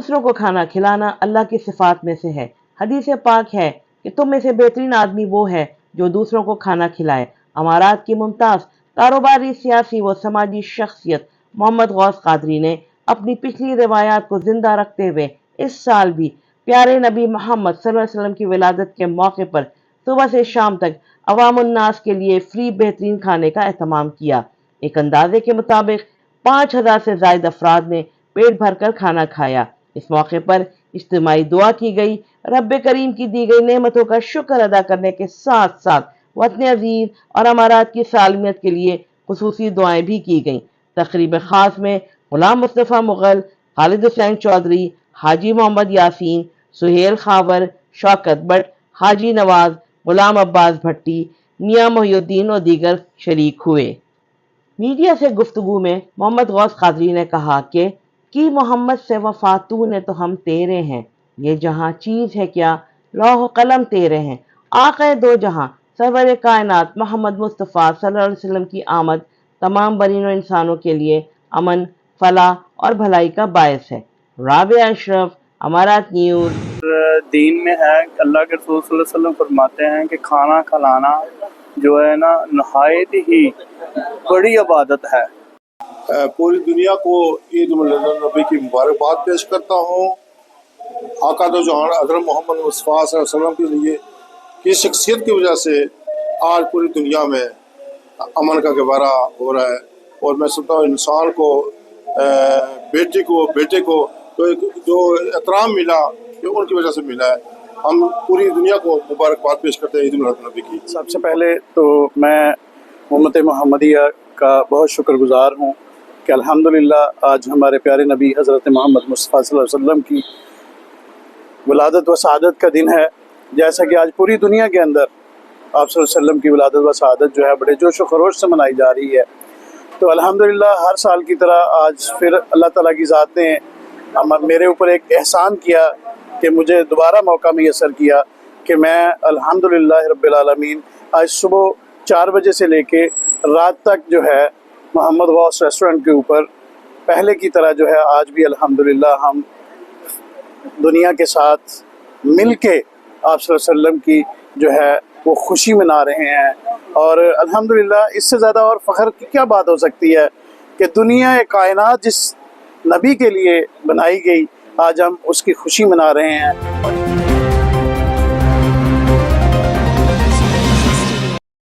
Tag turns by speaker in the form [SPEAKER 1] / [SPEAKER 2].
[SPEAKER 1] दूसरों को खाना खिलाना अल्लाह की सिफात में से है। हदीस पाक है कि तुम में से बेहतरीन आदमी वो है जो दूसरों को खाना खिलाए। अमारात की मुमताज़ कारोबारी, सियासी व समाजी शख्सियत मोहम्मद गौस कादरी ने अपनी पिछली रिवायात को जिंदा रखते हुए इस साल भी प्यारे नबी मोहम्मद सल्लल्लाहु अलैहि वसल्लम की विलादत के मौके पर सुबह से शाम तक अवामुन्नास के लिए फ्री बेहतरीन खाने का एहतमाम किया। एक अंदाजे के मुताबिक 5000 से ज्यादा अफराद ने पेट भरकर खाना खाया। इस मौके पर इज्तिमाई दुआ की गई। रब्बे करीम की दी गई नेमतों का शुक्र अदा करने के साथ साथ वतन अजीज और अमारात की सालमियत के लिए खुसूसी दुआएं भी की गईं। तकरीब खास में गुलाम मुस्तफ़ा मुगल, खालिद हुसैन चौधरी, हाजी मोहम्मद यासीन, सुहेल खावर, शौकत बट, हाजी नवाज, गुलाम अब्बास भट्टी, मियां मोहिउद्दीन और दीगर शरीक हुए। मीडिया से गुफ्तगू में मोहम्मद गौस कादरी ने कहा कि मोहम्मद से वफा तूने तो हम तेरे हैं, ये जहां चीज है क्या लौह कलम तेरे हैं। आक़े दो जहां सरवर कायनात मोहम्मद मुस्तफ़ा सल्लल्लाहु अलैहि वसल्लम की आमद तमाम बनीनो इंसानों के लिए अमन, फलाह और भलाई का बायस है। राबिया अशरफ, अमारात न्यूज़।
[SPEAKER 2] दीन में है, अल्लाह के रसूल सल्लल्लाहु अलैहि वसल्लम फरमाते हैं कि खाना खिलाना जो है ना नहायत ही बड़ी इबादत है।
[SPEAKER 3] पूरी दुनिया को ईद मिलाद नबी की मुबारकबाद पेश करता हूँ। आका दो जहान हज़रत मोहम्मद मुस्तफ़ा सल्लल्लाहु अलैहि वसल्लम के लिए की शख्सियत की वजह से आज पूरी दुनिया में अमन का गहवारा हो रहा है। और मैं समझता हूँ इंसान को बेटे को तो जो एहतराम मिला ये उनकी वजह से मिला है। हम पूरी दुनिया को मुबारकबाद पेश करते हैं ईद मिलाद नबी की।
[SPEAKER 2] सबसे पहले तो मैं उम्मत मोहम्मदिया का बहुत शुक्रगुजार हूँ कि अल्हम्दुलिल्लाह आज हमारे प्यारे नबी हज़रत मोहम्मद मुस्तफ़ा सल्लल्लाहु अलैहि वसल्लम की विलादत व सआदत का दिन है। जैसा कि आज पूरी दुनिया के अंदर आप सल्लल्लाहु अलैहि वसल्लम की विलादत व सआदत जो है बड़े जोश व खरोश से मनाई जा रही है। तो अल्हम्दुलिल्लाह हर साल की तरह आज फिर अल्लाह ताला की ज़ात ने मेरे ऊपर एक एहसान किया कि मुझे दोबारा मौका मैसर किया कि मैं अल्हम्दुलिल्लाह रब्बिल आलमीन आज सुबह 4 बजे से लेके रात तक जो है मोहम्मद गौस रेस्टोरेंट के ऊपर पहले की तरह जो है आज भी अल्हम्दुलिल्लाह हम दुनिया के साथ मिल के आप सल्लल्लाहु अलैहि वसल्लम की जो है वो खुशी मना रहे हैं। और अल्हम्दुलिल्लाह इससे ज़्यादा और फ़ख्र की क्या बात हो सकती है कि दुनिया कायनात जिस नबी के लिए बनाई गई आज हम उसकी खुशी मना रहे हैं।